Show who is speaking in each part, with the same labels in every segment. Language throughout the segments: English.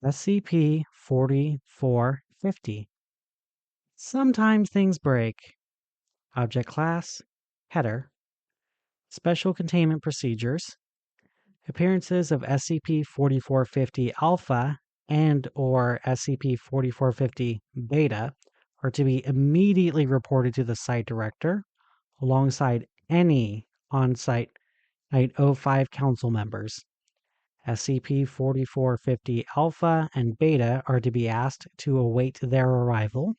Speaker 1: SCP-4450. Sometimes things break. Object Class, Header. Special Containment Procedures. Appearances of SCP-4450 Alpha and/or SCP-4450 Beta are to be immediately reported to the Site Director alongside any on-site Site 05 Council members. SCP-4450 Alpha and Beta are to be asked to await their arrival.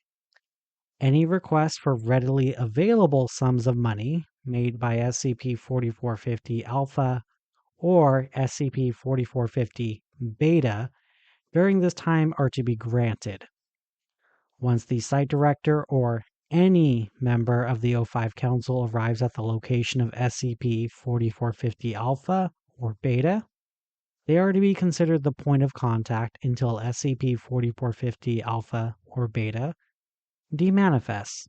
Speaker 1: Any request for readily available sums of money made by SCP-4450 Alpha or SCP-4450 Beta during this time are to be granted. Once the Site Director or any member of the O5 Council arrives at the location of SCP-4450 Alpha or Beta, they are to be considered the point of contact until SCP-4450 Alpha or Beta demanifests.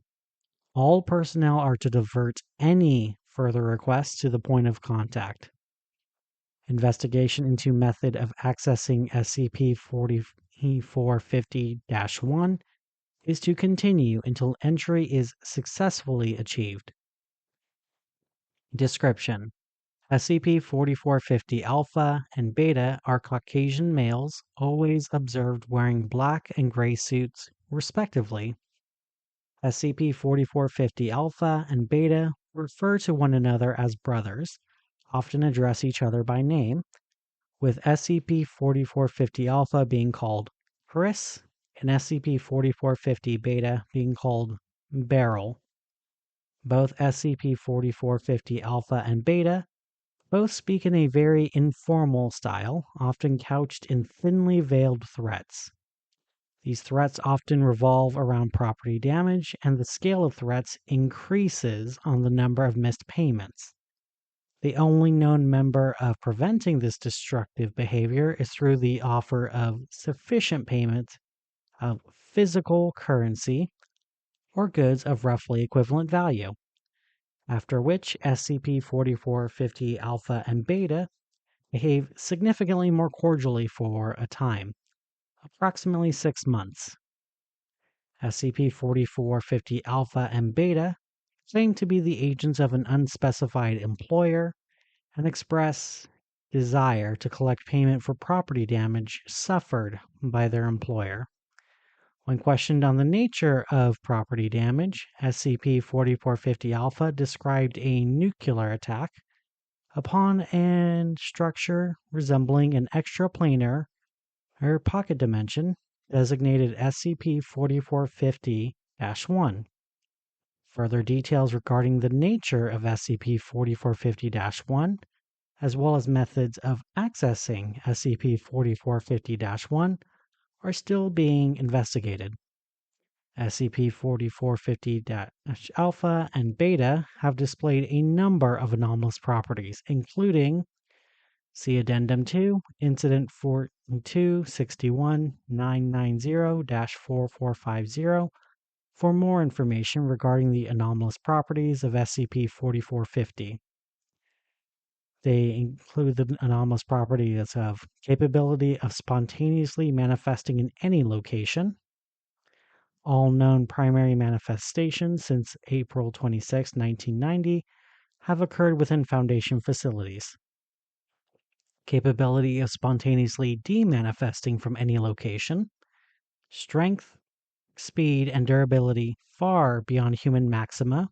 Speaker 1: All personnel are to divert any further requests to the point of contact. Investigation into method of accessing SCP-4450-1 is to continue until entry is successfully achieved. Description: SCP-4450 Alpha and Beta are Caucasian males, always observed wearing black and gray suits, respectively. SCP-4450 Alpha and Beta refer to one another as brothers, often address each other by name, with SCP-4450 Alpha being called Chris and SCP-4450 Beta being called Beryl. Both SCP-4450 Alpha and Beta both speak in a very informal style, often couched in thinly veiled threats. These threats often revolve around property damage, and the scale of threats increases on the number of missed payments. The only known member of preventing this destructive behavior is through the offer of sufficient payment of physical currency or goods of roughly equivalent value, after which SCP-4450 Alpha and Beta behave significantly more cordially for a time, approximately 6 months. SCP-4450 Alpha and Beta claim to be the agents of an unspecified employer and express desire to collect payment for property damage suffered by their employer. When questioned on the nature of property damage, SCP-4450 Alpha described a nuclear attack upon a structure resembling an extraplanar or pocket dimension designated SCP-4450-1. Further details regarding the nature of SCP-4450-1, as well as methods of accessing SCP-4450-1, are still being investigated. SCP-4450-Alpha and Beta have displayed a number of anomalous properties, including see Addendum 2, Incident 4261990-4450 for more information regarding the anomalous properties of SCP-4450. They include the anomalous properties of capability of spontaneously manifesting in any location. All known primary manifestations since April 26, 1990 have occurred within Foundation facilities. Capability of spontaneously demanifesting from any location. Strength, speed, and durability far beyond human maxima.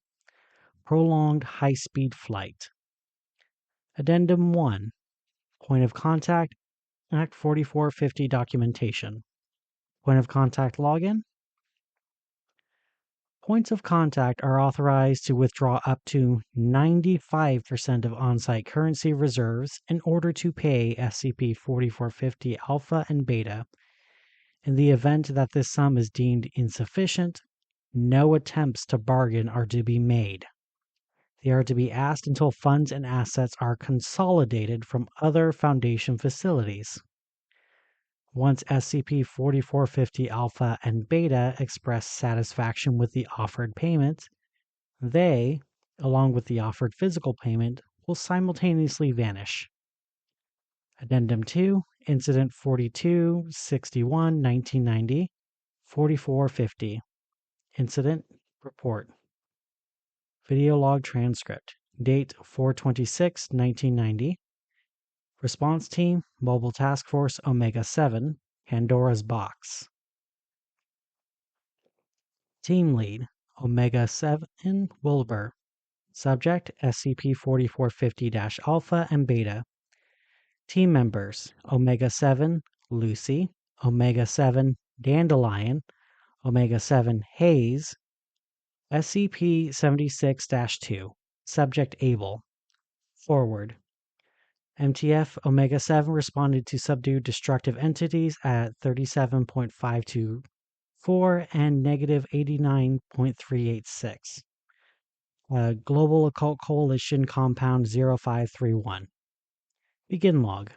Speaker 1: Prolonged high-speed flight. Addendum 1. Point of Contact, Act 4450 Documentation. Point of Contact Login. Points of contact are authorized to withdraw up to 95% of on-site currency reserves in order to pay SCP-4450 Alpha and Beta. In the event that this sum is deemed insufficient, no attempts to bargain are to be made. They are to be asked until funds and assets are consolidated from other Foundation facilities. Once SCP-4450 Alpha and Beta express satisfaction with the offered payment, they, along with the offered physical payment, will simultaneously vanish. Addendum 2, Incident 4261, 1990, 4450. Incident Report. Video log transcript. Date 4/26, 1990. Response Team, Mobile Task Force Omega 7, Pandora's Box. Team Lead, Omega 7 Wilbur. Subject, SCP-4450-Alpha and Beta. Team members, Omega 7, Lucy, Omega 7, Dandelion, Omega 7, Hayes, SCP-76-2, Subject Able. Forward. MTF Omega 7 responded to subdued destructive entities at 37.524 and negative 89.386. Global Occult Coalition Compound 0531. Begin log.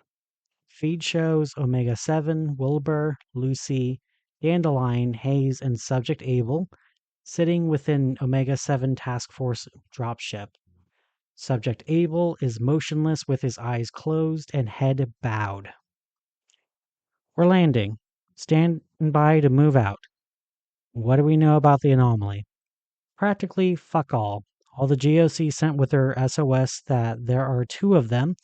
Speaker 1: Feed shows Omega 7, Wilbur, Lucy, Dandelion, Hayes, and Subject Able sitting within Omega 7 Task Force dropship. Subject Able is motionless with his eyes closed and head bowed. We're landing. Stand by to move out. What do we know about the anomaly? Practically fuck all. All the GOC sent with their SOS that there are 2 of them,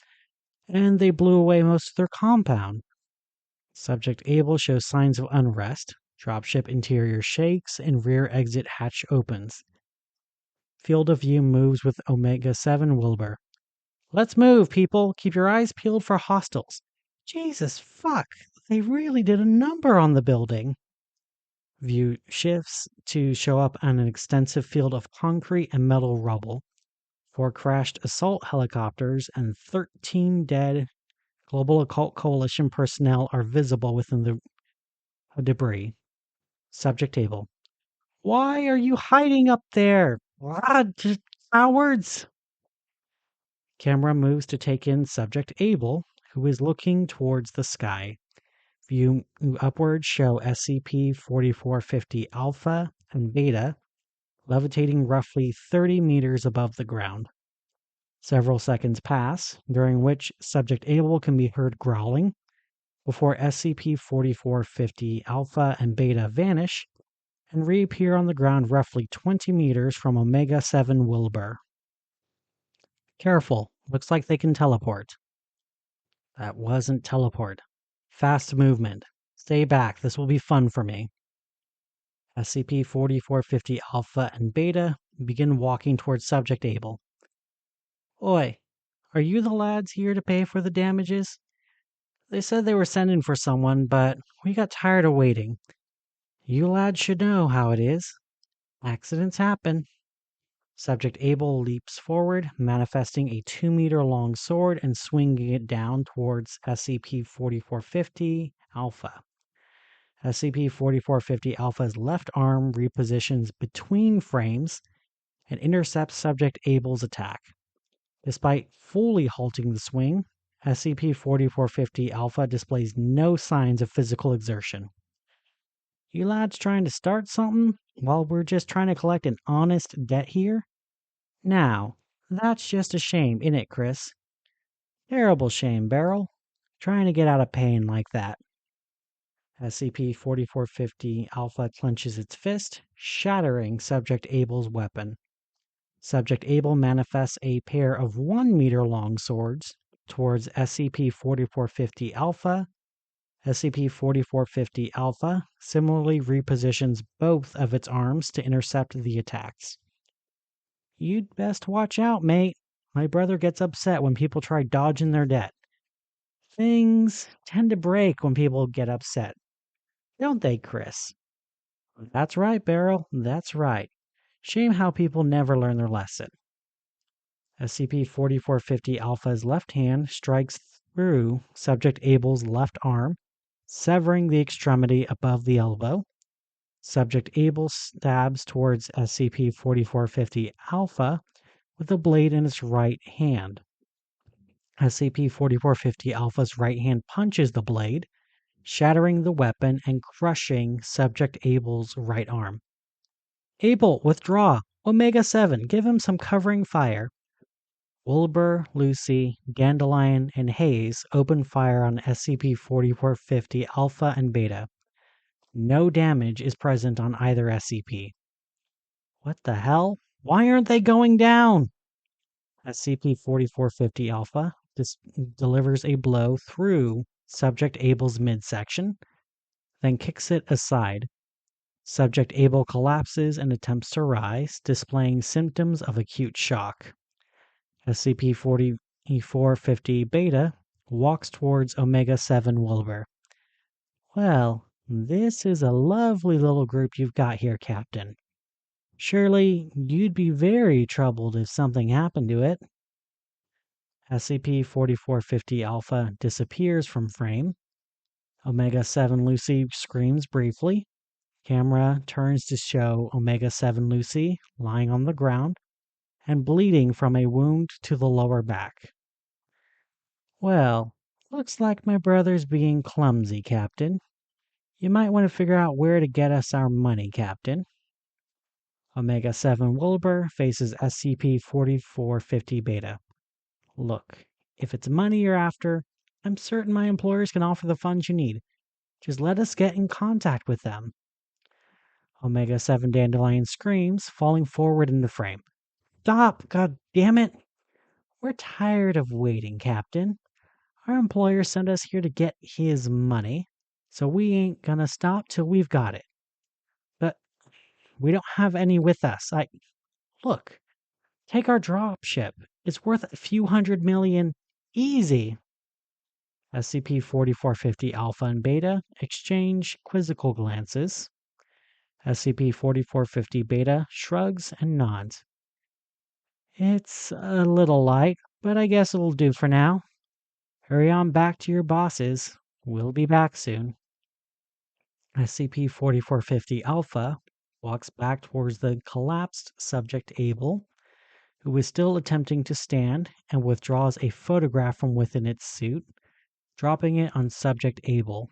Speaker 1: and they blew away most of their compound. Subject Able shows signs of unrest. Dropship interior shakes and rear exit hatch opens. Field of view moves with Omega 7 Wilbur. Let's move, people. Keep your eyes peeled for hostiles. Jesus fuck. They really did a number on the building. View shifts to show up on an extensive field of concrete and metal rubble. 4 crashed assault helicopters and 13 dead Global Occult Coalition personnel are visible within the debris. Subject Able. Why are you hiding up there? Just cowards! Camera moves to take in Subject Able, who is looking towards the sky. View upward show SCP-4450 Alpha and Beta levitating roughly 30 meters above the ground. Several seconds pass, during which Subject Able can be heard growling, before SCP-4450 Alpha and Beta vanish and reappear on the ground roughly 20 meters from Omega 7 Wilbur. Careful, looks like they can teleport. That wasn't teleport. Fast movement. Stay back, this will be fun for me. SCP-4450 Alpha and Beta begin walking towards Subject Able. Oi, are you the lads here to pay for the damages? They said they were sending for someone, but we got tired of waiting. You lads should know how it is. Accidents happen. Subject Able leaps forward, manifesting a 2-meter-long sword and swinging it down towards SCP-4450 Alpha. SCP-4450 Alpha's left arm repositions between frames and intercepts Subject Able's attack. Despite fully halting the swing, SCP-4450 Alpha displays no signs of physical exertion. You lads trying to start something while we're just trying to collect an honest debt here? Now, that's just a shame, innit, Chris? Terrible shame, Beryl. Trying to get out of pain like that. SCP-4450 Alpha clenches its fist, shattering Subject Able's weapon. Subject Able manifests a pair of 1-meter-long swords towards SCP-4450 Alpha. SCP-4450 Alpha similarly repositions both of its arms to intercept the attacks. You'd best watch out, mate. My brother gets upset when people try dodging their debt. Things tend to break when people get upset. Don't they, Chris? That's right, Beryl. That's right. Shame how people never learn their lesson. SCP-4450 Alpha's left hand strikes through Subject Able's left arm, severing the extremity above the elbow. Subject Able stabs towards SCP-4450 Alpha with a blade in its right hand. SCP-4450 Alpha's right hand punches the blade, shattering the weapon and crushing Subject Able's right arm. Able, withdraw! Omega 7, give him some covering fire. Wilbur, Lucy, Dandelion, and Hayes open fire on SCP-4450 Alpha and Beta. No damage is present on either SCP. What the hell? Why aren't they going down? SCP-4450 Alpha delivers a blow through Subject Abel's midsection, then kicks it aside. Subject Abel collapses and attempts to rise, displaying symptoms of acute shock. SCP-4450 Beta walks towards Omega-7 Wilbur. Well, this is a lovely little group you've got here, Captain. Surely you'd be very troubled if something happened to it. SCP-4450 Alpha disappears from frame. Omega-7 Lucy screams briefly. Camera turns to show Omega-7 Lucy lying on the ground and bleeding from a wound to the lower back. Well, looks like my brother's being clumsy, Captain. You might want to figure out where to get us our money, Captain. Omega-7 Wilbur faces SCP-4450 Beta. Look, if it's money you're after, I'm certain my employers can offer the funds you need. Just let us get in contact with them. Omega-7 Dandelion screams, falling forward in the frame. Stop, god damn it! We're tired of waiting, Captain. Our employer sent us here to get his money, so we ain't gonna stop till we've got it. But we don't have any with us. Look, take our dropship. It's worth a few $100 million. Easy. SCP-4450 Alpha and Beta exchange quizzical glances. SCP-4450 Beta shrugs and nods. It's a little light, but I guess it'll do for now. Hurry on back to your bosses. We'll be back soon. SCP-4450 Alpha walks back towards the collapsed subject Abel, who is still attempting to stand, and withdraws a photograph from within its suit, dropping it on subject Abel.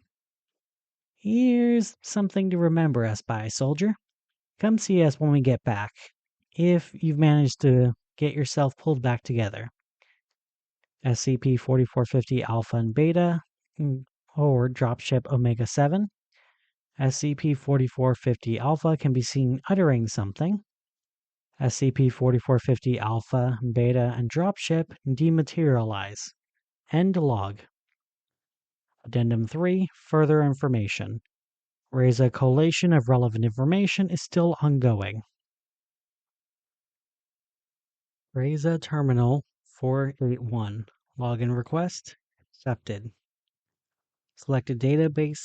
Speaker 1: Here's something to remember us by, soldier. Come see us when we get back, if you've managed to get yourself pulled back together. SCP-4450 Alpha and Beta, or dropship Omega-7. SCP-4450 Alpha can be seen uttering something. SCP-4450 Alpha, Beta, and dropship dematerialize. End log. Addendum 3. Further information. A collation of relevant information is still ongoing. RAISA Terminal 481. Login request accepted. Selected database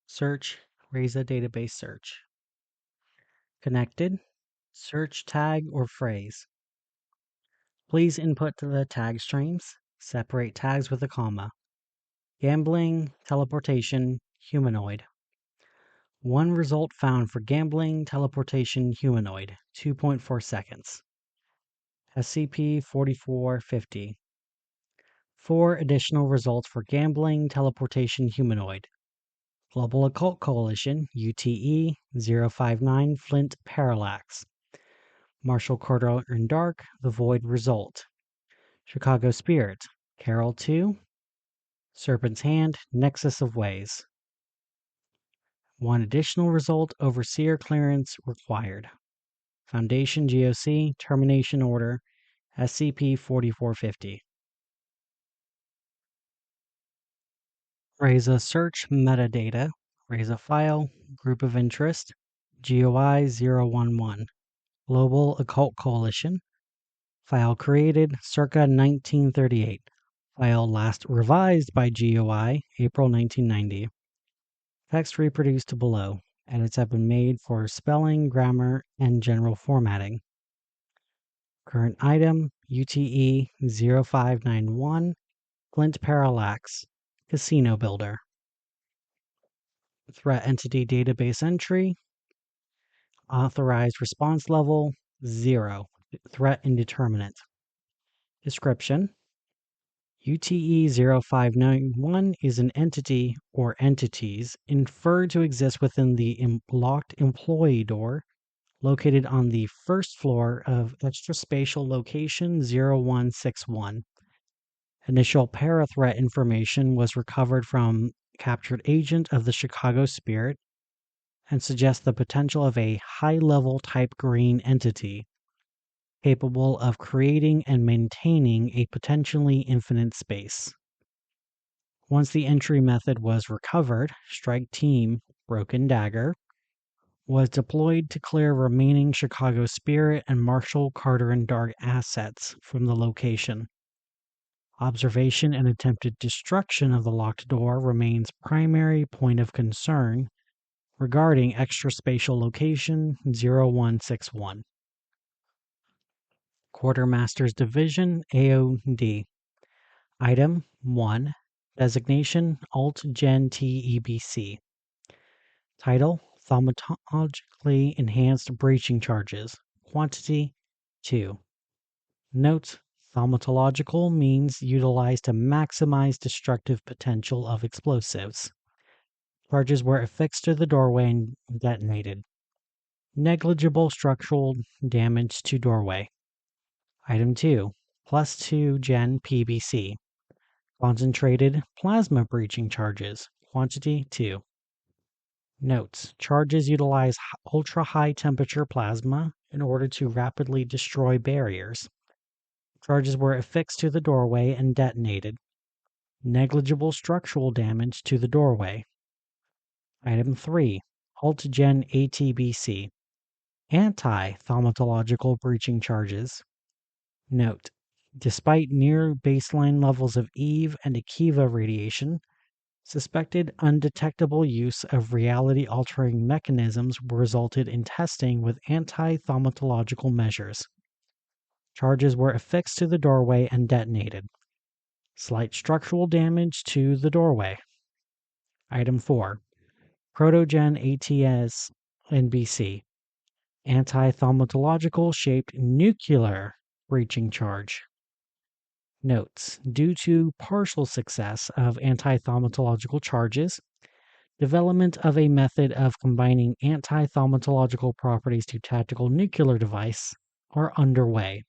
Speaker 1: search. RAISA database search. Connected. Search tag or phrase. Please input to the tag streams. Separate tags with a comma. Gambling, teleportation, humanoid. One result found for gambling, teleportation, humanoid. 2.4 seconds. SCP-4450. 4 additional results for gambling, teleportation, humanoid. Global Occult Coalition, UTE 059 Flint Parallax. Marshall Corridor in Dark, The Void Result. Chicago Spirit, Carol 2. Serpent's Hand, Nexus of Ways. 1 additional result, Overseer Clearance required. Foundation GOC, Termination Order, SCP-4450. RAISA Search Metadata, RAISA File, Group of Interest, GOI 011, Global Occult Coalition, File created circa 1938, File last revised by GOI April 1990. Text reproduced below. Edits have been made for spelling, grammar, and general formatting. Current item, UTE 0591, Flint Parallax, Casino Builder. Threat Entity Database Entry, Authorized Response Level, 0, Threat Indeterminate. Description: UTE 0591 is an entity or entities inferred to exist within the locked employee door located on the first floor of extraspatial location 0161. Initial para-threat information was recovered from captured agent of the Chicago Spirit and suggests the potential of a high-level type green entity capable of creating and maintaining a potentially infinite space. Once the entry method was recovered, Strike Team Broken Dagger was deployed to clear remaining Chicago Spirit and Marshall, Carter, and Dark assets from the location. Observation and attempted destruction of the locked door remains primary point of concern regarding extraspatial location 0161. Quartermaster's Division AOD. Item 1. Designation Alt-Gen TEBC. Title Thaumatologically Enhanced Breaching Charges. Quantity 2. Note: thaumatological means utilized to maximize destructive potential of explosives. Charges were affixed to the doorway and detonated. Negligible structural damage to doorway. Item 2. +2 Gen PBC. Concentrated plasma breaching charges. Quantity 2. Notes: charges utilize ultra-high temperature plasma in order to rapidly destroy barriers. Charges were affixed to the doorway and detonated. Negligible structural damage to the doorway. Item 3. Alt-Gen ATBC. Anti-thaumatological breaching charges. Note: despite near baseline levels of EVE and Akiva radiation, suspected undetectable use of reality-altering mechanisms resulted in testing with anti-thaumatological measures. Charges were affixed to the doorway and detonated. Slight structural damage to the doorway. Item 4. Protogen ATS NBC. Anti-thaumatological shaped nuclear breaching charge. Notes: due to partial success of anti-thaumatological charges, development of a method of combining anti-thaumatological properties to tactical nuclear device are underway.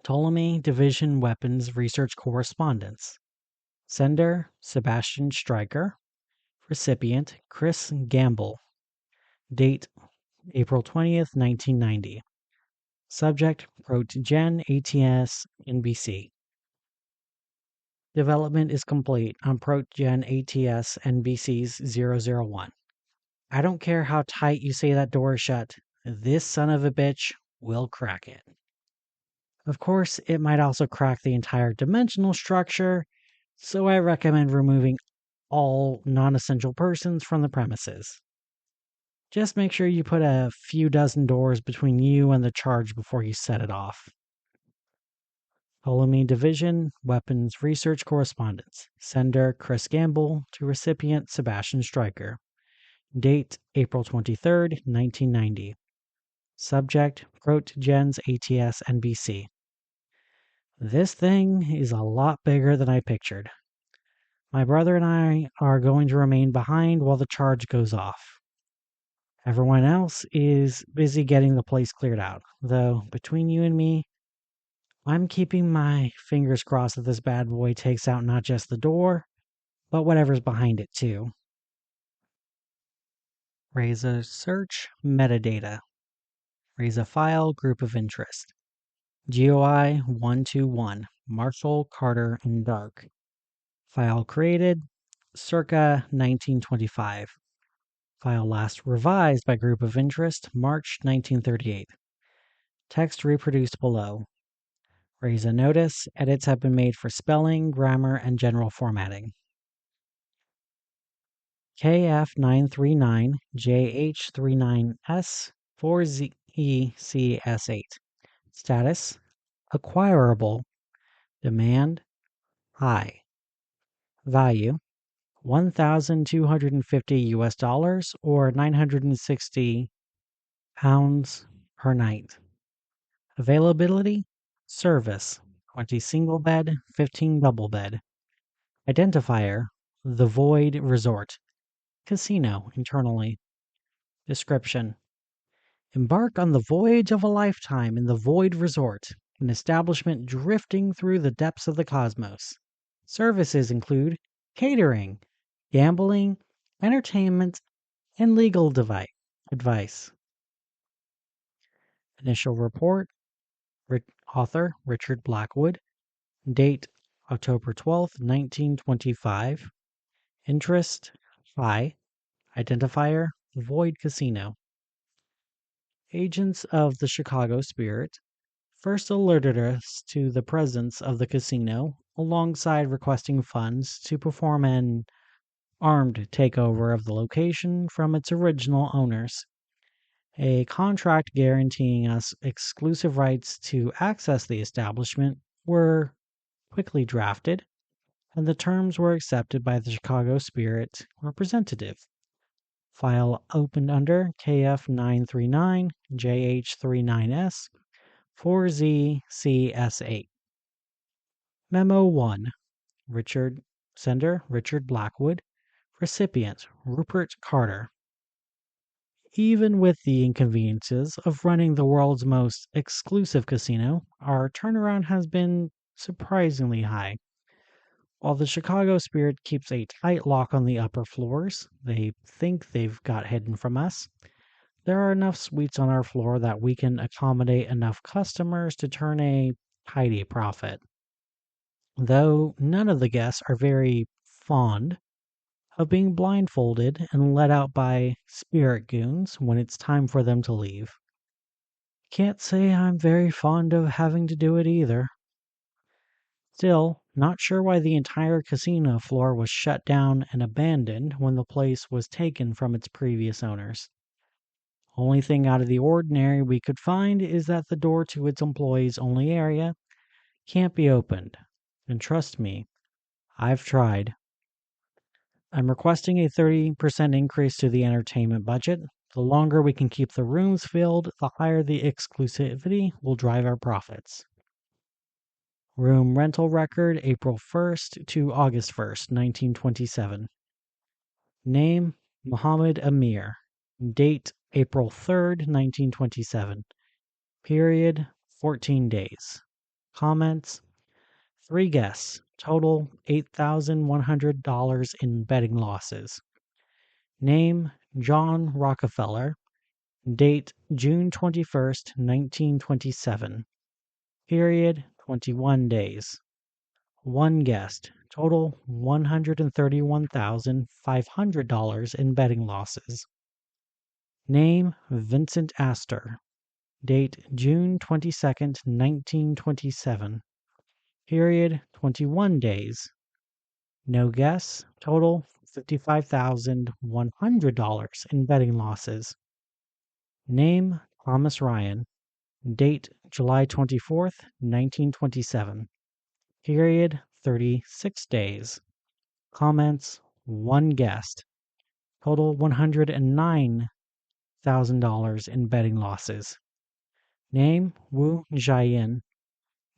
Speaker 1: Ptolemy Division Weapons Research Correspondence. Sender: Sebastian Stryker. Recipient: Chris Gamble. Date: April 20th, 1990. Subject: Protogen ATS NBC. Development is complete on Protogen ATS NBC's 001. I don't care how tight you say that door is shut, this son of a bitch will crack it. Of course, it might also crack the entire dimensional structure, so I recommend removing all non-essential persons from the premises. Just make sure you put a few dozen doors between you and the charge before you set it off. Ptolemy Division Weapons Research Correspondence. Sender: Chris Gamble to recipient Sebastian Stryker. Date: April 23rd, 1990. Subject: Protogens ATS NBC. This thing is a lot bigger than I pictured. My brother and I are going to remain behind while the charge goes off. Everyone else is busy getting the place cleared out, though between you and me, I'm keeping my fingers crossed that this bad boy takes out not just the door, but whatever's behind it too. Raise a search metadata. Raise a file group of interest. GOI 121, Marshall, Carter, and Dark. File created circa 1925. File last revised by group of interest March 1938. Text reproduced below. Raise a notice. Edits have been made for spelling, grammar, and general formatting. KF939 JH39S 4ECS8. Status: acquirable. Demand: high. Value: $1,250 or 960 pounds per night. Availability: service, 20 single bed, 15 double bed. Identifier: The Void Resort. Casino internally. Description: Embark on the voyage of a lifetime in the Void Resort, an establishment drifting through the depths of the cosmos. Services include catering, gambling, entertainment, and legal advice. Initial report, author Richard Blackwood, date October 12th, 1925, interest Phi, identifier Void Casino. Agents of the Chicago Spirit first alerted us to the presence of the casino alongside requesting funds to perform an armed takeover of the location from its original owners. A contract guaranteeing us exclusive rights to access the establishment were quickly drafted, and the terms were accepted by the Chicago Spirit representative. File opened under KF939 JH39S 4ZCS8. Memo 1. Sender Richard Blackwood. Recipient Rupert Carter. Even with the inconveniences of running the world's most exclusive casino, our turnaround has been surprisingly high. While the Chicago Spirit keeps a tight lock on the upper floors, they think they've got hidden from us. There are enough suites on our floor that we can accommodate enough customers to turn a tidy profit. Though none of the guests are very fond of being blindfolded and let out by spirit goons when it's time for them to leave. Can't say I'm very fond of having to do it either. Still, not sure why the entire casino floor was shut down and abandoned when the place was taken from its previous owners. Only thing out of the ordinary we could find is that the door to its employees only area can't be opened. And trust me, I've tried. I'm requesting a 30% increase to the entertainment budget. The longer we can keep the rooms filled, the higher the exclusivity will drive our profits. Room rental record April 1st to August 1st, 1927. Name Muhammad Amir. Date April 3rd, 1927. Period 14 days. Comments 3 guests. Total $8,100 in betting losses. Name John Rockefeller. Date June 21st, 1927. Period 21 days. 1 guest. Total $131,500 in betting losses. Name Vincent Astor. Date June 22nd, 1927. Period 21 days. No guess. Total $55,100 in betting losses. Name Thomas Ryan. Date July 24th, 1927. Period 36 days. Comments 1 guest. Total $109,000 in betting losses. Name Wu Jiayin.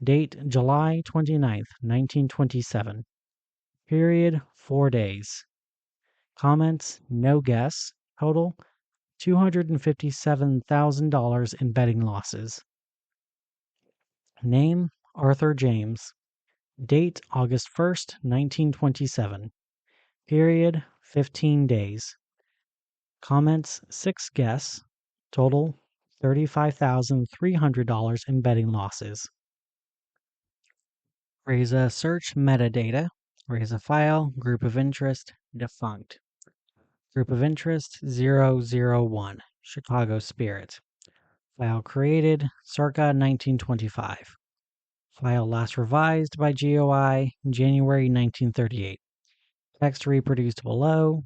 Speaker 1: Date July 29th, 1927. Period 4 days. Comments no guess. Total $257,000 in betting losses. Name Arthur James. Date August 1st, 1927. Period 15 days. Comments 6 guess. Total $35,300 in betting losses. Raise a search metadata. Raise a file. Group of interest. Defunct. Group of interest 001. Chicago Spirit. File created circa 1925. File last revised by GOI January 1938. Text reproduced below.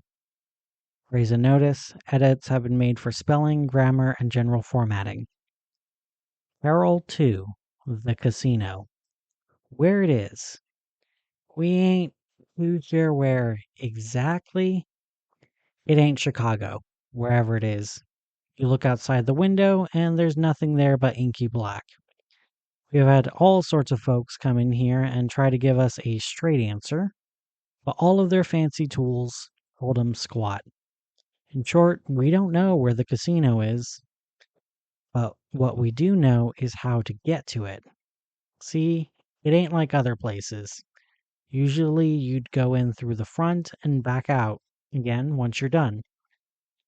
Speaker 1: Raise a notice. Edits have been made for spelling, grammar, and general formatting. Barrel 2. The Casino. Where it is. We ain't too sure where exactly. It ain't Chicago, wherever it is. You look outside the window, and there's nothing there but inky black. We have had all sorts of folks come in here and try to give us a straight answer, but all of their fancy tools hold them squat. In short, we don't know where the casino is. What we do know is how to get to it. See, it ain't like other places. Usually you'd go in through the front and back out again once you're done.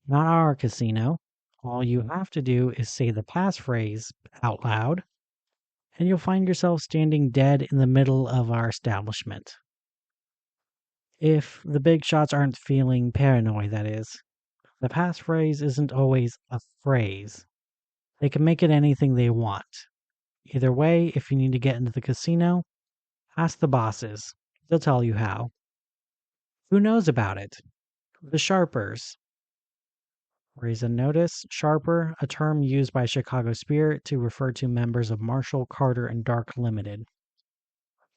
Speaker 1: Not our casino. All you have to do is say the passphrase out loud, and you'll find yourself standing dead in the middle of our establishment. If the big shots aren't feeling paranoid, that is. The passphrase isn't always a phrase. They can make it anything they want. Either way, if you need to get into the casino, ask the bosses. They'll tell you how. Who knows about it? The Sharpers. Raise a notice. Sharper, a term used by Chicago Spirit to refer to members of Marshall, Carter, and Dark Limited.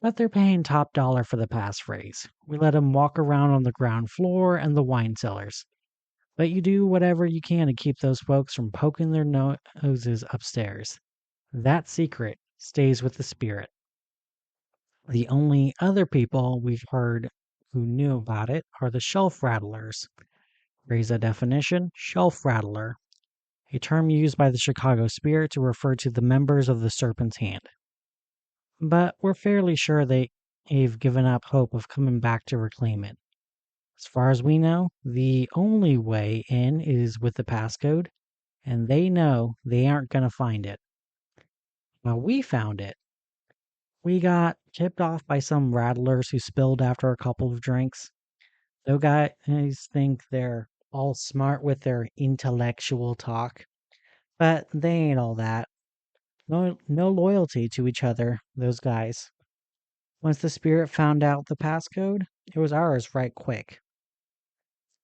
Speaker 1: But they're paying top dollar for the passphrase. We let them walk around on the ground floor and the wine cellars. But you do whatever you can to keep those folks from poking their noses upstairs. That secret stays with the spirit. The only other people we've heard who knew about it are the shelf rattlers. Raise a definition, shelf rattler, a term used by the Chicago Spirit to refer to the members of the Serpent's Hand. But we're fairly sure they've given up hope of coming back to reclaim it. As far as we know, the only way in is with the passcode, and they know they aren't going to find it. Now, we found it. We got tipped off by some rattlers who spilled after a couple of drinks. Those guys think they're all smart with their intellectual talk, but they ain't all that. No loyalty to each other, those guys. Once the spirit found out the passcode, it was ours right quick.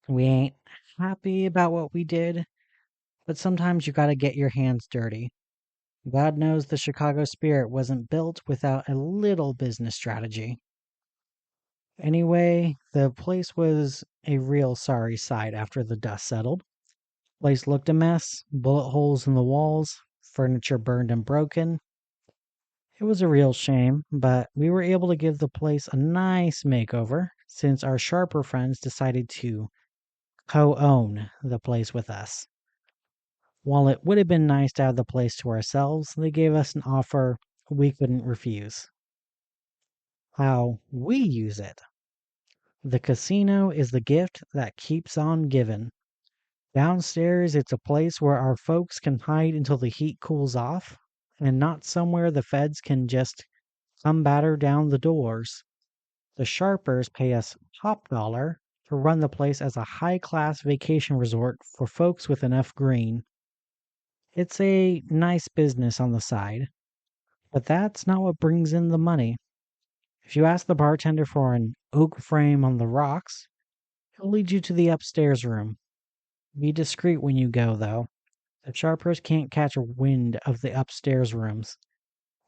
Speaker 1: We ain't happy about what we did, but sometimes you gotta get your hands dirty. God knows the Chicago Spirit wasn't built without a little business strategy. Anyway, the place was a real sorry sight after the dust settled. The place looked a mess, bullet holes in the walls, furniture burned and broken. It was a real shame, but we were able to give the place a nice makeover since our sharper friends decided to co-own the place with us. While it would have been nice to have the place to ourselves, they gave us an offer we couldn't refuse. How we use it. The casino is the gift that keeps on giving. Downstairs, it's a place where our folks can hide until the heat cools off, and not somewhere the feds can just come batter down the doors. The Sharpers pay us top dollar to run the place as a high-class vacation resort for folks with enough green. It's a nice business on the side, but that's not what brings in the money. If you ask the bartender for an oak frame on the rocks, he'll lead you to the upstairs room. Be discreet when you go, though. The Sharpers can't catch a wind of the upstairs rooms.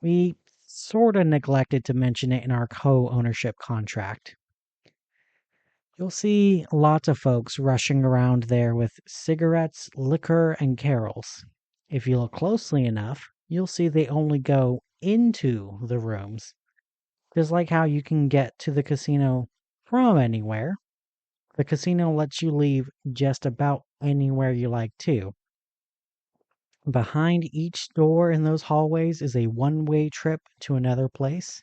Speaker 1: We sorta neglected to mention it in our co-ownership contract. You'll see lots of folks rushing around there with cigarettes, liquor, and carols. If you look closely enough, you'll see they only go into the rooms. Just like how you can get to the casino from anywhere, the casino lets you leave just about anywhere you like to. Behind each door in those hallways is a one-way trip to another place,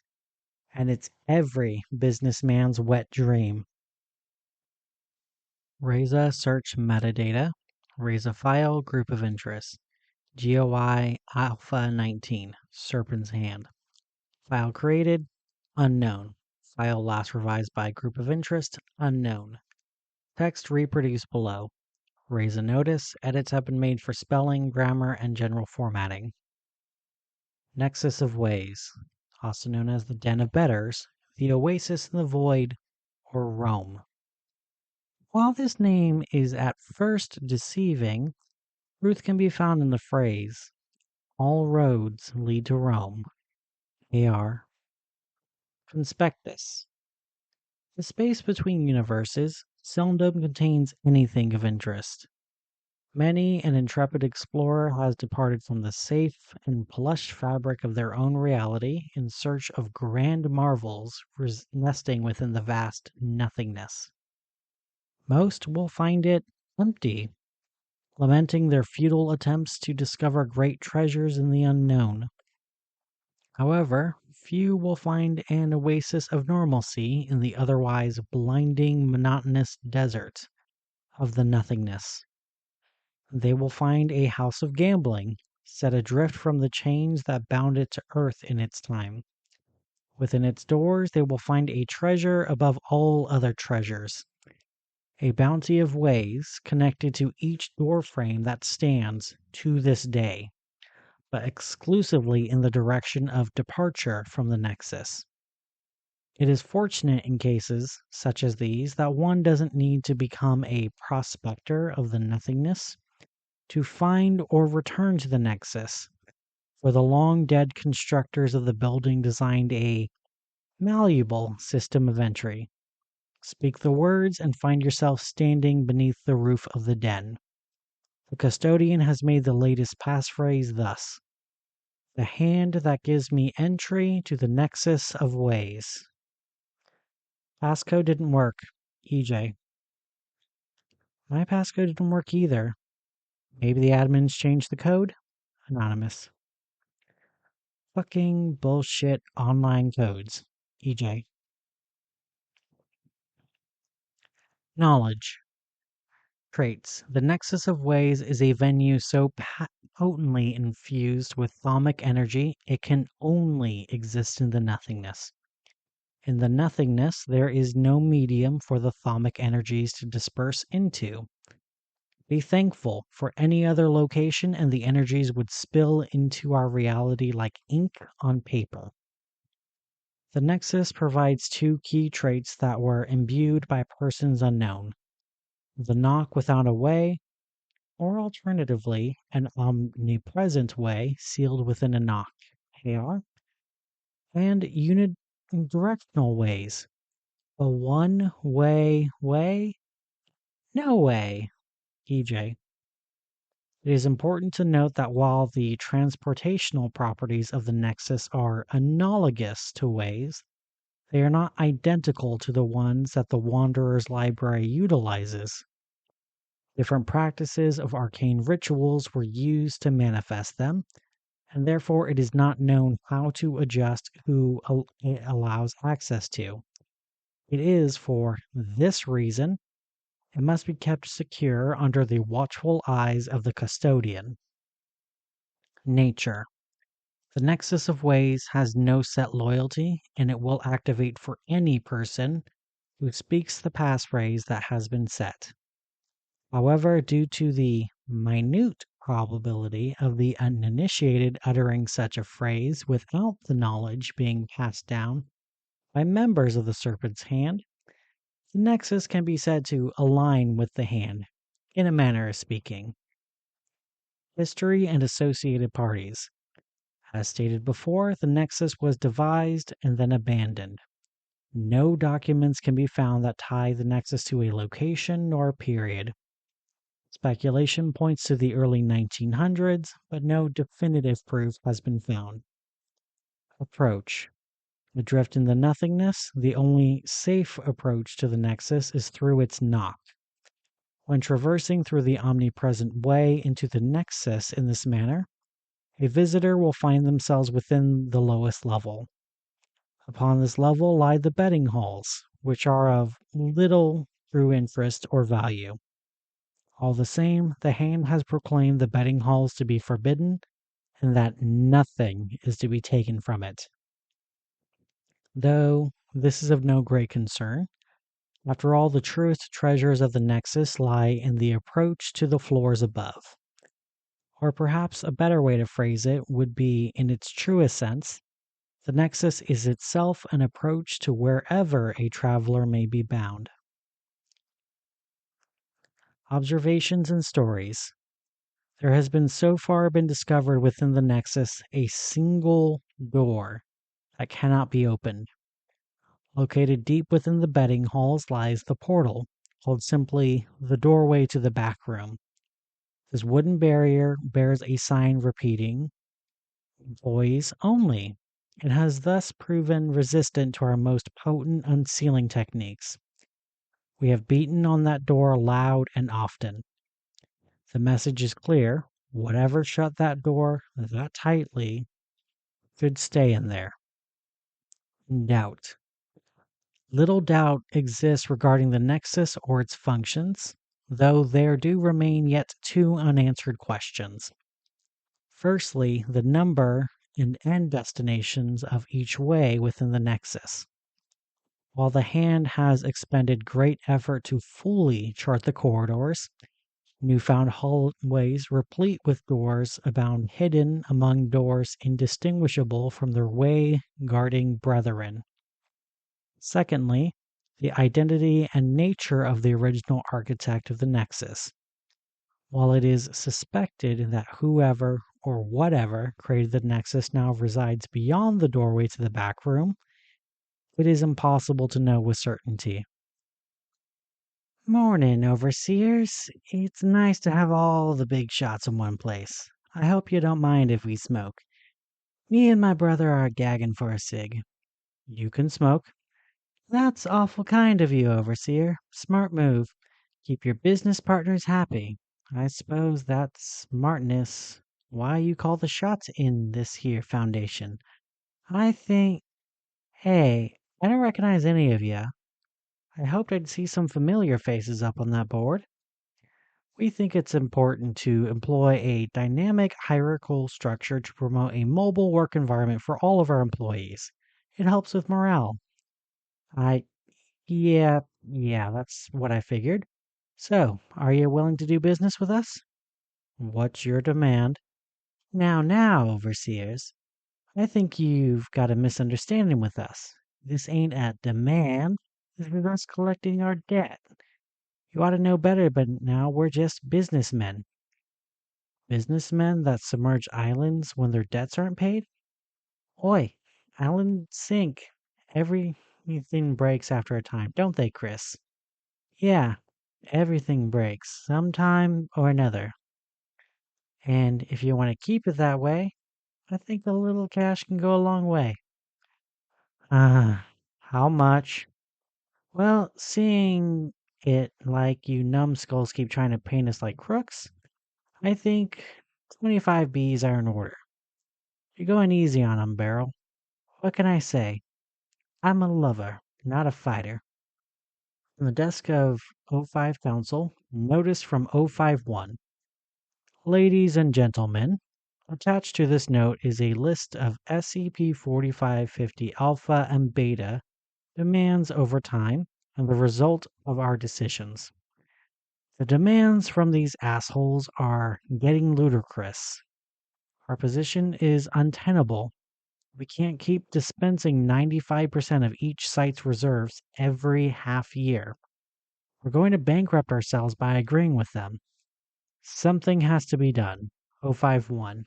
Speaker 1: and it's every businessman's wet dream. Raise a search metadata. Raise a file group of interest. GOI Alpha 19, Serpent's Hand. File created, unknown. File last revised by group of interest, unknown. Text reproduced below. Raise a notice. Edits have been made for spelling, grammar, and general formatting. Nexus of Ways, also known as the Den of Betters, the Oasis in the Void, or Rome. While this name is at first deceiving, truth can be found in the phrase, all roads lead to Rome. AR. Conspectus. The space between universes seldom contains anything of interest. Many an intrepid explorer has departed from the safe and plush fabric of their own reality in search of grand marvels nesting within the vast nothingness. Most will find it empty, lamenting their futile attempts to discover great treasures in the unknown. However, few will find an oasis of normalcy in the otherwise blinding, monotonous desert of the nothingness. They will find a house of gambling, set adrift from the chains that bound it to earth in its time. Within its doors, they will find a treasure above all other treasures, a bounty of ways connected to each doorframe that stands to this day, but exclusively in the direction of departure from the Nexus. It is fortunate in cases such as these that one doesn't need to become a prospector of the nothingness to find or return to the Nexus, for the long-dead constructors of the building designed a malleable system of entry. Speak the words and find yourself standing beneath the roof of the den. The custodian has made the latest passphrase thus: "The hand that gives me entry to the Nexus of Ways." Passcode didn't work. EJ. My passcode didn't work either. Maybe the admins changed the code? Anonymous. Fucking bullshit online codes. EJ. Knowledge. Traits. The Nexus of Ways is a venue so potently infused with thaumic energy it can only exist in the nothingness. In the nothingness, there is no medium for the thaumic energies to disperse into. Be thankful for any other location and the energies would spill into our reality like ink on paper. The Nexus provides two key traits that were imbued by persons unknown: the knock without a way, or alternatively, an omnipresent way sealed within a knock, AR, and unidirectional ways, a one-way way, no way, EJ. It is important to note that while the transportational properties of the Nexus are analogous to ways, they are not identical to the ones that the Wanderer's Library utilizes. Different practices of arcane rituals were used to manifest them, and therefore it is not known how to adjust who it allows access to. It is, for this reason, it must be kept secure under the watchful eyes of the custodian. Nature. The Nexus of Ways has no set loyalty, and it will activate for any person who speaks the passphrase that has been set. However, due to the minute probability of the uninitiated uttering such a phrase without the knowledge being passed down by members of the Serpent's hand, the Nexus can be said to align with the hand, in a manner of speaking. History and associated parties. As stated before, the Nexus was devised and then abandoned. No documents can be found that tie the Nexus to a location nor period. Speculation points to the early 1900s, but no definitive proof has been found. Approach. Adrift in the nothingness, the only safe approach to the Nexus is through its knock. When traversing through the omnipresent way into the Nexus in this manner, a visitor will find themselves within the lowest level. Upon this level lie the betting halls, which are of little true interest or value. All the same, the hand has proclaimed the betting halls to be forbidden, and that nothing is to be taken from it. Though this is of no great concern, after all, the truest treasures of the Nexus lie in the approach to the floors above. Or perhaps a better way to phrase it would be, in its truest sense, the Nexus is itself an approach to wherever a traveler may be bound. Observations and stories. There has been so far been discovered within the Nexus a single door that cannot be opened. Located deep within the betting halls lies the portal, called simply the doorway to the back room. This wooden barrier bears a sign repeating, "Boys only." It has thus proven resistant to our most potent unsealing techniques. We have beaten on that door loud and often. The message is clear. Whatever shut that door that tightly should stay in there. Doubt. Little doubt exists regarding the Nexus or its functions, though there do remain yet two unanswered questions. Firstly, the number and end destinations of each way within the Nexus. While the Hand has expended great effort to fully chart the corridors, newfound hallways replete with doors abound hidden among doors indistinguishable from their way-guarding brethren. Secondly, the identity and nature of the original architect of the Nexus. While it is suspected that whoever or whatever created the Nexus now resides beyond the doorway to the back room, it is impossible to know with certainty. Morning, overseers. It's nice to have all the big shots in one place. I hope you don't mind if we smoke. Me and my brother are gagging for a cig. You can smoke. That's awful kind of you, overseer. Smart move. Keep your business partners happy. I suppose that's smartness. Why you call the shots in this here foundation? I think... Hey, I don't recognize any of you. I hoped I'd see some familiar faces up on that board. We think it's important to employ a dynamic hierarchical structure to promote a mobile work environment for all of our employees. It helps with morale. Yeah, that's what I figured. So, are you willing to do business with us? What's your demand? Now, overseers. I think you've got a misunderstanding with us. This ain't a demand. This is us collecting our debt. You ought to know better, but now we're just businessmen. Businessmen that submerge islands when their debts aren't paid? Oi, islands sink. Everything breaks after a time, don't they, Chris? Yeah, everything breaks sometime or another. And if you want to keep it that way, I think a little cash can go a long way. How much? Well, seeing it like you numbskulls keep trying to paint us like crooks, I think 25 Bs are in order. You're going easy on 'em, Beryl. What can I say? I'm a lover, not a fighter. On the desk of O5 Council, notice from O51. Ladies and gentlemen, attached to this note is a list of SCP-4550 Alpha and Beta demands over time and the result of our decisions. The demands from these assholes are getting ludicrous. Our position is untenable. We can't keep dispensing 95% of each site's reserves every half year. We're going to bankrupt ourselves by agreeing with them. Something has to be done. 051.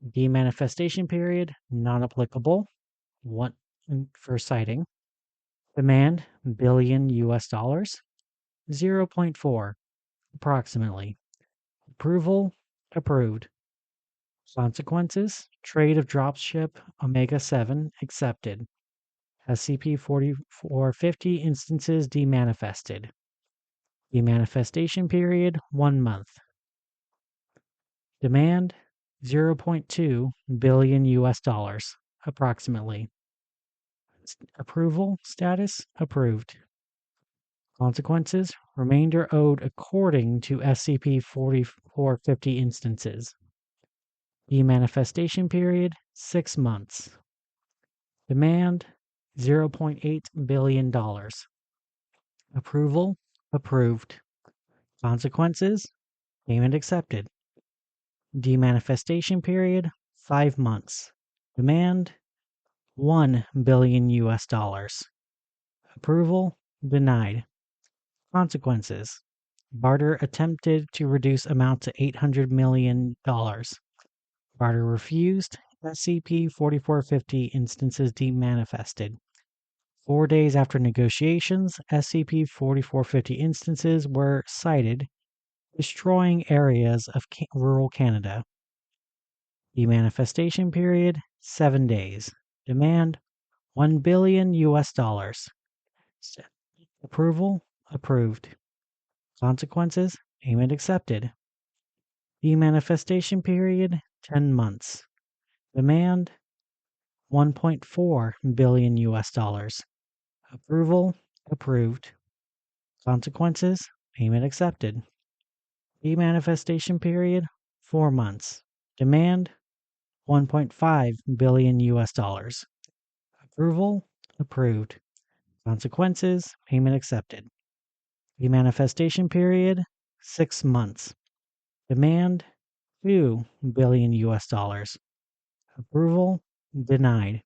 Speaker 1: Demanifestation period, non-applicable. 1 for citing. Demand, billion US dollars. 0.4, approximately. Approval, approved. Consequences, trade of dropship Omega-7 accepted. SCP-4450 instances demanifested. Demanifestation period, 1 month. Demand, 0.2 billion US dollars, approximately. Approval status, approved. Consequences, remainder owed according to SCP-4450 instances. Demanifestation period, 6 months. Demand, $0.8 billion. Approval, approved. Consequences, payment accepted. Demanifestation period, 5 months. Demand, $1 billion US dollars. Approval, denied. Consequences, barter attempted to reduce amount to $800 million. Barter refused. SCP-4450 instances demanifested. 4 days after negotiations, SCP-4450 instances were cited, destroying areas of rural Canada. Demanifestation period, 7 days. Demand, $1 billion US dollars. Approval, approved. Consequences, Payment accepted. Demanifestation period 10 months. Demand $1.4 billion US dollars. Approval approved. Consequences payment accepted. Demanifestation period 4 months. Demand $1.5 billion US dollars. Approval approved. Consequences payment accepted. Demanifestation period 6 months. Demand $2 billion US dollars. Approval denied.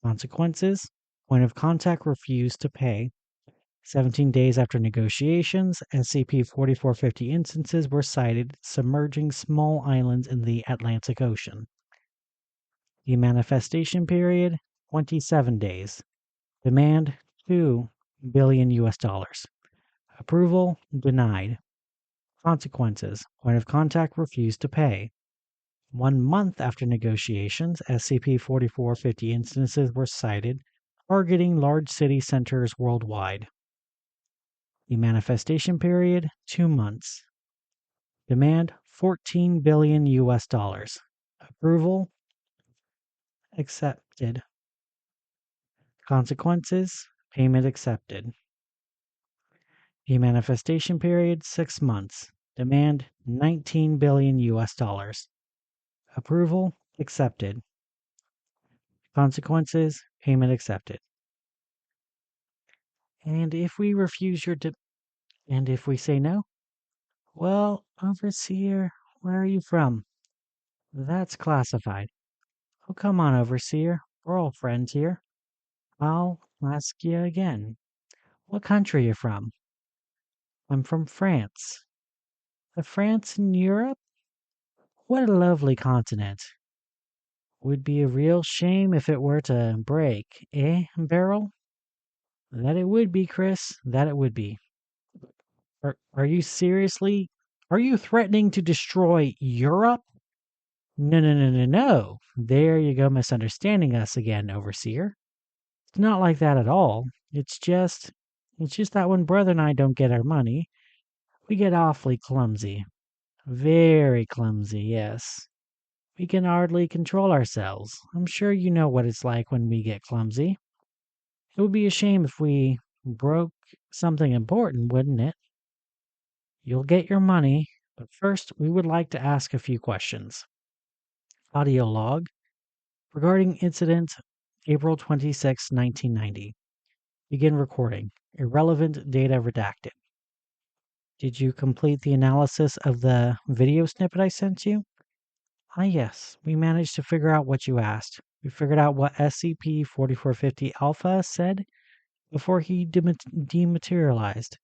Speaker 1: Consequences: point of contact refused to pay. 17 days after negotiations, SCP-4450 instances were sighted submerging small islands in the Atlantic Ocean. The manifestation period 27 days. Demand $2 billion US dollars. Approval denied. Consequences: point of contact refused to pay. 1 month after negotiations, SCP-4450 instances were sighted, targeting large city centers worldwide. The manifestation period 2 months. Demand $14 billion US dollars. Approval accepted. Consequences payment accepted. The manifestation period 6 months. Demand $19 billion US dollars. Approval accepted. Consequences payment accepted. And if we refuse your and if we say no? Well, Overseer, where are you from? That's classified. Oh, come on, Overseer. We're all friends here. I'll ask you again. What country you from? I'm from France. The France in Europe? What a lovely continent. Would be a real shame if it were to break, eh, Beryl? That it would be, Chris. That it would be. Are you seriously? Are you threatening to destroy Europe? No, no, no, no, no. There you go, misunderstanding us again, Overseer. It's not like that at all. It's just that when Brother and I don't get our money, we get awfully clumsy. Very clumsy, yes. We can hardly control ourselves. I'm sure you know what it's like when we get clumsy. It would be a shame if we broke something important, wouldn't it? You'll get your money, but first we would like to ask a few questions. Audio log regarding incident April 26, 1990. Begin recording. Irrelevant data redacted. Did you complete the analysis of the video snippet I sent you? Ah, yes. We managed to figure out what you asked. We figured out what SCP-4450 Alpha said before he dematerialized.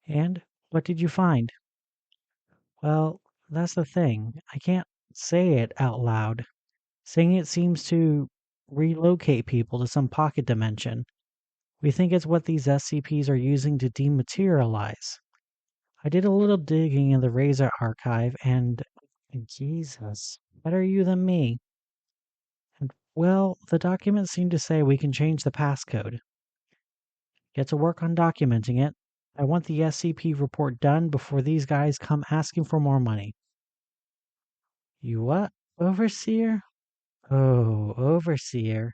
Speaker 1: And what did you find? Well, that's the thing. I can't say it out loud. Saying it seems to relocate people to some pocket dimension. We think it's what these SCPs are using to dematerialize. I did a little digging in the Razor archive and Jesus, better you than me. And well, the documents seem to say we can change the passcode. Get to work on documenting it. I want the SCP report done before these guys come asking for more money. You what, Overseer? Oh, Overseer.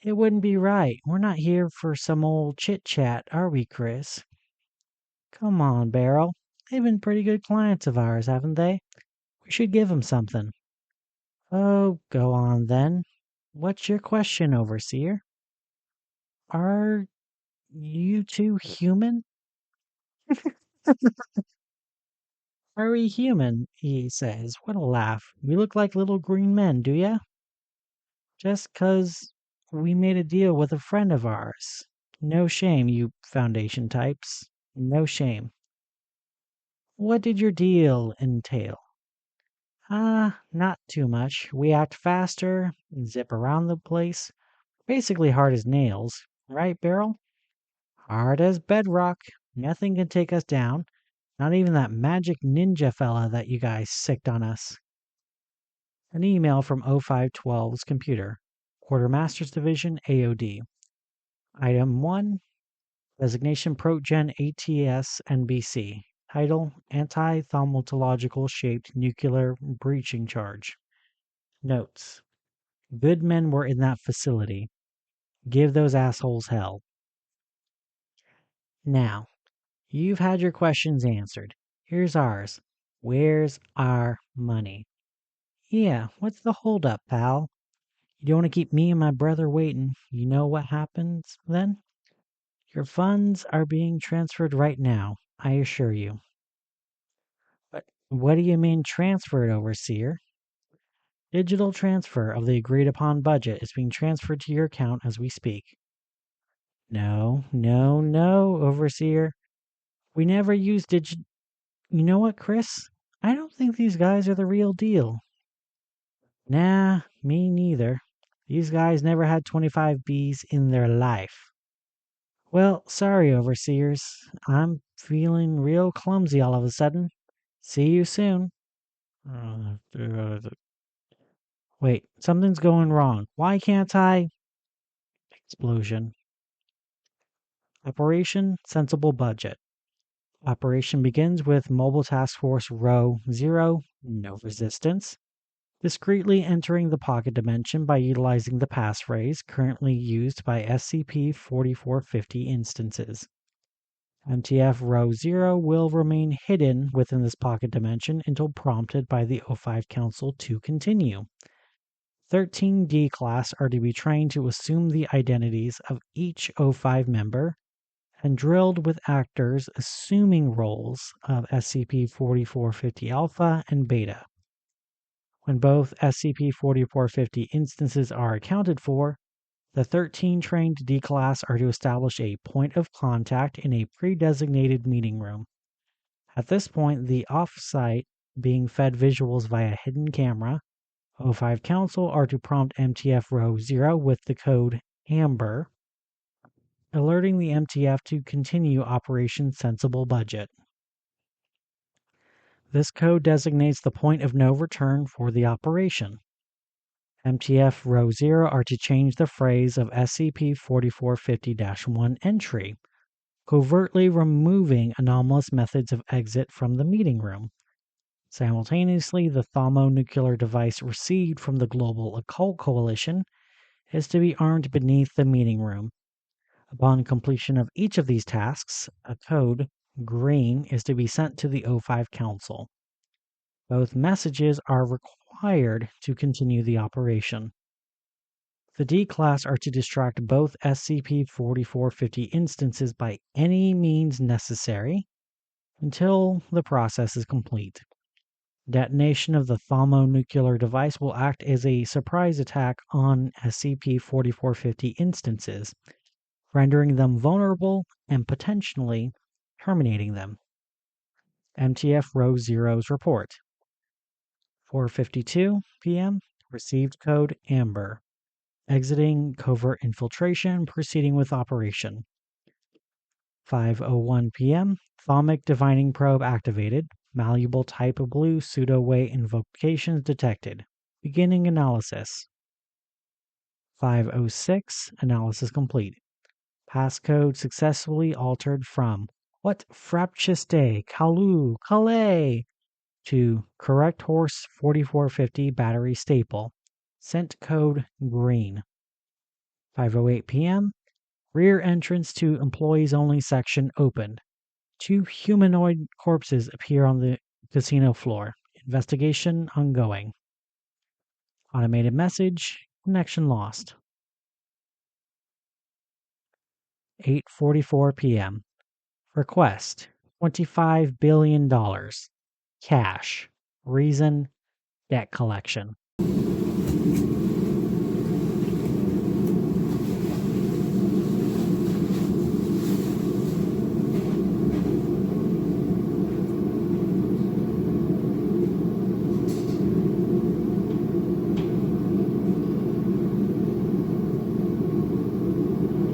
Speaker 1: It wouldn't be right. We're not here for some old chit-chat, are we, Chris? Come on, Beryl. They've been pretty good clients of ours, haven't they? We should give them something. Oh, go on then. What's your question, Overseer? Are you two human? Are we human? He says. What a laugh. We look like little green men, do ya? Just 'cause we made a deal with a friend of ours. No shame, you Foundation types. No shame. What did your deal entail? Not too much. We act faster, zip around the place. Basically hard as nails. Right, Beryl? Hard as bedrock. Nothing can take us down. Not even that magic ninja fella that you guys sicked on us. An email from 0512's computer. Quartermaster's Division, AOD. Item 1. Designation ProGen ATS NBC. Title: Anti-Thaumatological Shaped Nuclear Breaching Charge. Notes: good men were in that facility. Give those assholes hell. Now, you've had your questions answered. Here's ours. Where's our money? Yeah, what's the holdup, pal? You don't want to keep me and my brother waiting. You know what happens then? Your funds are being transferred right now, I assure you. But what do you mean transferred, Overseer? Digital transfer of the agreed upon budget is being transferred to your account as we speak. No, Overseer. We never use You know what, Chris? I don't think these guys are the real deal. Nah, me neither. These guys never had 25 Bs in their life. Well, sorry, Overseers. I'm feeling real clumsy all of a sudden. See you soon. Wait, something's going wrong. Why can't I? Explosion. Operation Sensible Budget. Operation begins with Mobile Task Force Row 0, no resistance, discreetly entering the pocket dimension by utilizing the passphrase currently used by SCP-4450 instances. MTF Row 0 will remain hidden within this pocket dimension until prompted by the O5 Council to continue. 13 D-Class are to be trained to assume the identities of each O5 member and drilled with actors assuming roles of SCP-4450 Alpha and Beta. When both SCP-4450 instances are accounted for, the 13 trained D-Class are to establish a point of contact in a pre-designated meeting room. At this point, the off-site being fed visuals via hidden camera, O5 Council are to prompt MTF Row 0 with the code AMBER, alerting the MTF to continue Operation Sensible Budget. This code designates the point of no return for the operation. MTF Row 0 are to change the phrase of SCP-4450-1 entry, covertly removing anomalous methods of exit from the meeting room. Simultaneously, the thermonuclear device received from the Global Occult Coalition is to be armed beneath the meeting room. Upon completion of each of these tasks, a code, green, is to be sent to the O5 Council. Both messages are required to continue the operation. The D-Class are to distract both SCP-4450 instances by any means necessary until the process is complete. Detonation of the thermonuclear device will act as a surprise attack on SCP-4450 instances, rendering them vulnerable and potentially terminating them. MTF Row 0's report. 4:52 p.m. Received code AMBER. Exiting covert infiltration, proceeding with operation. 5:01 p.m. Thaumic divining probe activated. Malleable type of blue pseudo-way invocations detected. Beginning analysis. 5:06 Analysis complete. Passcode successfully altered from What Frapchiste Kalu Calais to Correct Horse 4450 Battery Staple. Sent code green. 5:08 p.m. Rear entrance to employees only section opened. 2 humanoid corpses appear on the casino floor. Investigation ongoing. Automated message. Connection lost. 8:44 p.m. Request $25 billion. Cash. Reason debt collection.